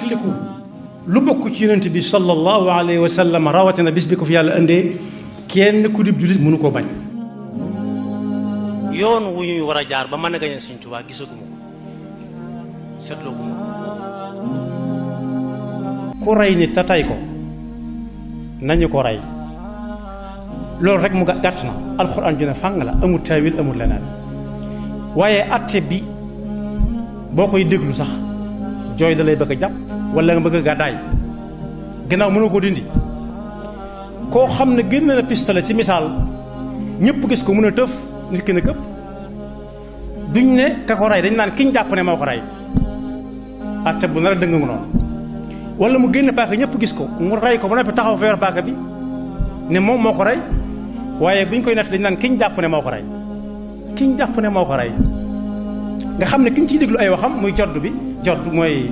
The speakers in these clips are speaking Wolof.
fàttaliku lu bokk ci yonent bi sallallahu alayhi wa sallam rawatina bis bi ko fi yàlla indee kenn ku dib jullit mënu koo bañ. yoon wu ñuy war a jaar ba mën a gañe Sëñ Tuubaa gisaguma ko seetlooguma ko. ku rey nit te tay ko nañu ko rey loolu rek mu gàtt na alxuraan ju ne fàng la amul taawil amul leneen waaye atte bi boo koy déglu sax jooy da lay bëgg a jàpp wala nga bëgg a gàddaay gannaaw mënoo ko dindi. koo xam ne génn na pistolet ci misaal ñëpp gis ko mën a tëf nit ki na këpp duñ ne ka ko rey dañ naan kiñ jàpp ne moo ko rey atte bu nar a dëng mu noonu. wala mu génn paaka ñëpp gis ko mu rey ko ba noppi taxaw fa yor paaka bi ne moom moo ko rey waaye buñ koy nett dañ naan kiñ jàpp ne moo ko rey kiñ jàpp ne moo ko rey nga xam ne kiñ ciy déglu ay waxam muy jodd bi jodd mooy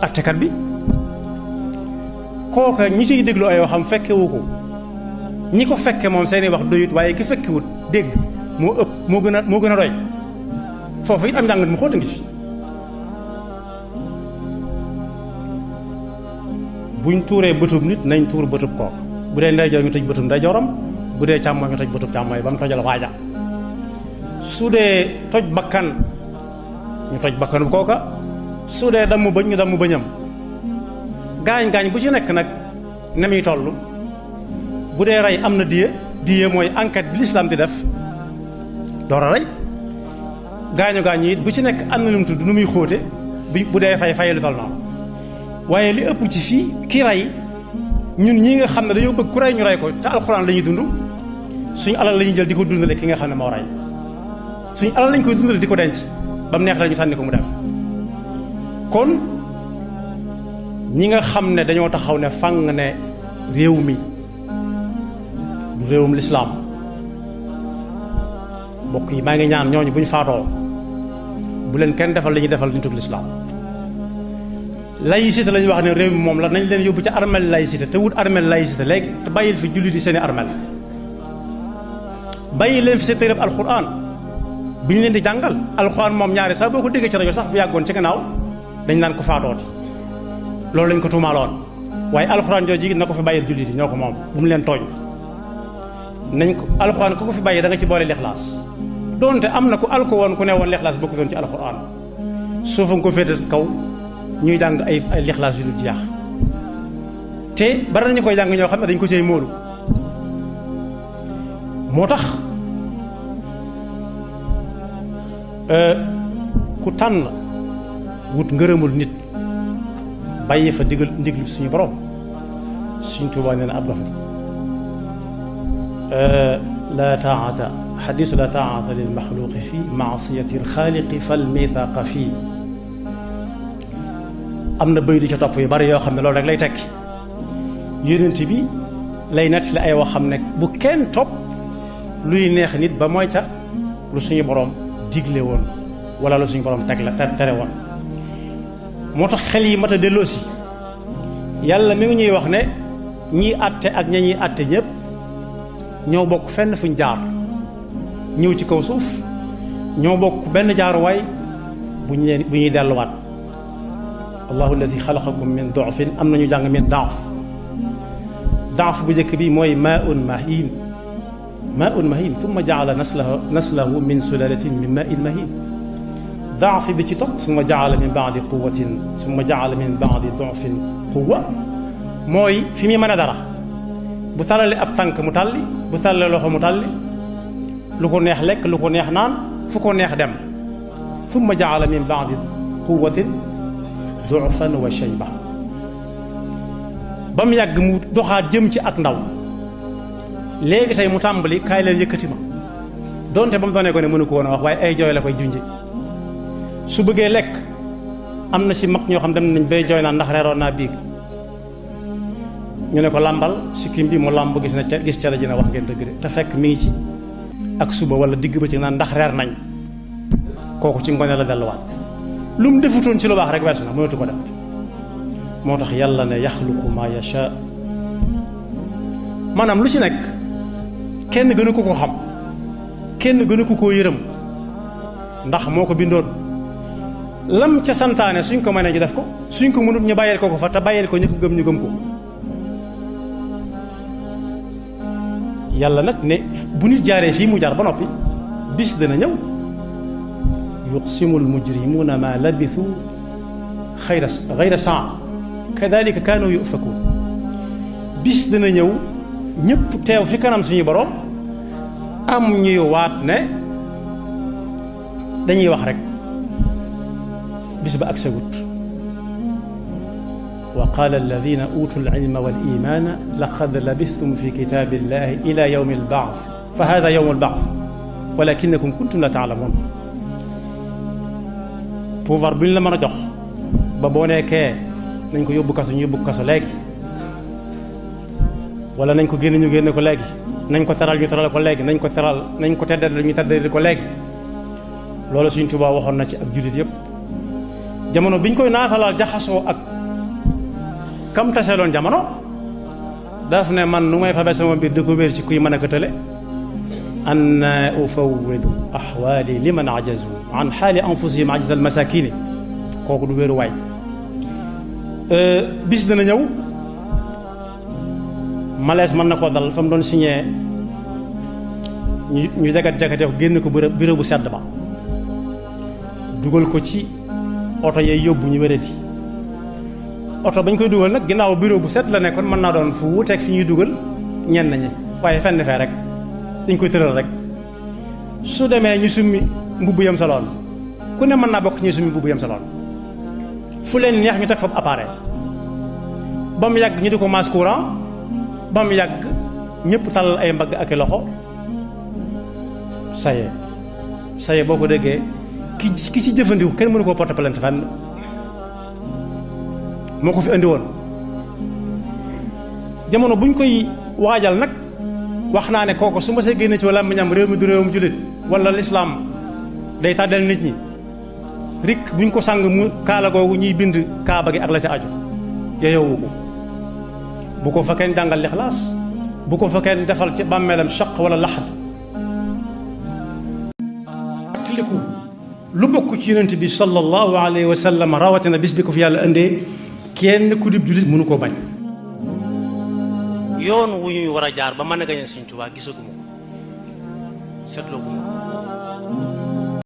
attekat bi kooka ñi ciy déglu ay waxam fekkewu ko ñi ko fekke moom seeni wax doyut waaye ki fekkewut dégg moo ëpp moo gën a doy foofu it am njàngat mu xóota ngi fi. buñ tuuree bëtub nit nañ tuur bëtub kooku bu dee ndeyjoor ñu tëj bëtub ndeyjooram bu dee càmmooñ ñu tëj bëtub càmmooñ ba mu tojal waaja su dee toj bakkan ñu toj bakkanu kooka su dee damm bëñ ñu damm bëñam gaañ-gaañ bu ci nekk nag ne muy toll bu dee rey am na diye mooy enquête bi lislaam di def door a rey gaañu gaañ yi it bu ci nekk am na lu mu tudd nu muy xóote bu dee fay lu toll noonu waaye li ëpp ci fii ki rey ñun ñi nga xam ne dañoo bëgg ku rey ñu rey ko te alxuraan la ñuy dund suñu alal la ñuy jël di ko dundale ki nga xam ne moo rey suñu alal lañ koy dundale di ko denc ba mu neex la ñu sànni ko mu dem. kon ñi nga xam ne dañoo taxaw ne fang ne réew mi du réewum lislaam mbokk yi maa ngi ñaan ñooñu bu ñu faatoo bu leen kenn defal li ñuy defal nituk lislaam. laïcité lañu wax ne réew mi moom la nañ leen yóbbu ci armel laïcité te wut armel laïcité léegi te bàyyil fi jullit yi seeni armel bàyyi leen fi seen téereb alxuraan bi ñu leen di jàngal alxuraan moom ñaari sax boo ko déggee ci rajo sax bu yàggoon ci gannaaw dañ naan ko faatooti loolu lañ ko tuumaaloon waaye alxuraan jooju na ko fi bàyyil jullit yi ñoo ko moom bu mu leen tooñ nañ ko alxuraan ku ko fi bàyyi da nga ci boole lixlaas donte am na ku alko woon ku ne woon lixlaas bokkutoon ci alxuraan suufa nga ko féete kaw ñuy jàng ay lixlaas yu dul jeex te bari nañu koy jàng ñoo xam ne dañ ko cay móolu moo tax ku tànn wut ngërëmul nit bàyyi fa ndiglu suñu borom suñ Tuubaa nee na ab dof la taata xadiisu la taata lil maxluqi fi maasiyati alxaaliqi fal mithaqa fii am na bëy di ca topp yu bari yoo xam ne loolu rek lay tekki yonent bi lay nett la ay wax xam ne bu kenn topp luy neex nit ba mooy ca lu suñu borom digle woon wala lu suñu borom teg la tere woon. moo tax xel yi mat a delloosi yàlla mi ngi ñuy wax ne ñiy àtte ak ña ñuy àtte ñëpp ñoo bokk fenn fuñ jaar ñëw ci kaw suuf ñoo bokk benn jaaruwaay bu ñuy delluwaat. allahu alladi xalaqakum min dofin am nañu jàng min daaf bu njëkk bi mooy maaun mahin summa jaala naslahu min sulalatin min main mahin daaf bi ci topp summa jaala min baadi quwatin summa jaala min baadi dofin quwa mooy fi muy mën a dara bu tàllalee ab tànk mu tàlli bu tàllalee loxo mu tàlli lu ko neex lekk lu ko neex naan fu ko neex dem summa jaala min baadi quwatin du'fan wa shayba ba mu yàgg mu doxaat jëm ci ak ndaw léegi tey mu tàmbali kaay leen yëkkati ma donte ba mu doonee ko ne mënu ko woon a wax waaye ay jooy la koy junje su bëggee lekk am na ci mag ñoo xam dem nañ bay jooy naan ndax reeroon naa biig ñu ne ko làmbal sikkim bi mu làmb gis ca la ji na wax ngeen dëgg de te fekk mi ngi ci ak suba wala digg ba ci naan ndax reer nañ kooku ci ngone la delluwaat lu mu defutoon ci lu baax rek weesu na mënatu ko def moo tax yàlla ne yaxluqu ma yasha maanaam lu ci nekk kenn gënu ko xam kenn gënu ko koo yërëm ndax moo ko bindoon lam ca santaane suñ ko mënee ñu def ko suñ ko mënut ñu bàyyil ko fa te bàyyil ko ñu ko gëm ñu gëm ko. yàlla nag ne bu nit jaaree fii mu jaar ba noppi bis dana ñëw yuqsimul mujrimuuna ma labithu xayra saa kadalika kaanu yufakuun. bis dana ñëw ñëpp teew fi kanam suñu borom am ñuy waat ne dañuy wax rek bis ba ak sagut. wa qaala alladina utu alilma wal imaana laqad labithtum fi kitaabillahi ila yawmi albaas fa hada yawmu albaas walakinakum kuntum la taalamuun. pouvoir bu ñu la mën a jox ba boo nekkee nañ ko yóbbu kaso ñu yóbbu kaso léegi wala nañ ko génne ñu génne ko léegi nañ ko teral ñu teral ko léegi nañ ko teral nañ ko teddal ñu teddal ko léegi. loolu Sëriñ Tuubaa waxoon na ci ak jullit yëpp jamono biñ koy naafalaal jaxasoo ak kam taseeloon jamono daf ne man nu may fabe sama mbir di ko wéer ci kuy mën a ko tële anna ufawwidu ahwaali liman ajazu an xaali anfusihim ajza al masakini. kooku du wéeru waay. bis dana ñëw malaise mën na koo dal fa mu doon signé ñu jagat-jagate ko génn ko bureau bu sedd ba dugal ko ci oto yee yóbbu ñu wéradi. oto bañ koy dugal nag ginnaaw bureau bu set la nekkoon mën naa doon fu wuuteeg fi ñuy dugal ñenn ñi waaye fenn fee rek dañ koy tëral rek. su demee ñu summi mbubb yam saloon ku ne mën naa bokk ñuy summi mbubb yam saloon fu leen neex ñu teg fa appareil ba mu yàgg ñu di ko masse courant ba mu yàgg ñëpp tàllal ay mbagg ak i loxo. saye boo ko déggee ki ci jëfandiku kenn mënu koo porter plainte fenn moo ko fi andi woon. jamono buñ koy waajal nag wax naa ne kooku su ma see génne ci wala làmmiñam réew mi du réewum jullit wala lislaam day tàddal nit ñi rik buñ ko sàng mu kaala googu ñuy bind kaaba gi ak la ca aju yeyowu ko. bu ko fa kenn jàngal lixlaas bu ko fa kenn defal ci bàmmeelam shaq wala laxad. tiliku lu bokk ci yonent bi sallallahu alayhi wa sallam rawatina bis bi ko fi yàlla indee kenn ku dib jullit mënu koo bañ. yoon wu ñuy war a jaar ba mën a gañe Sëriñ Tuubaa gisaguma ko seetloo guma ko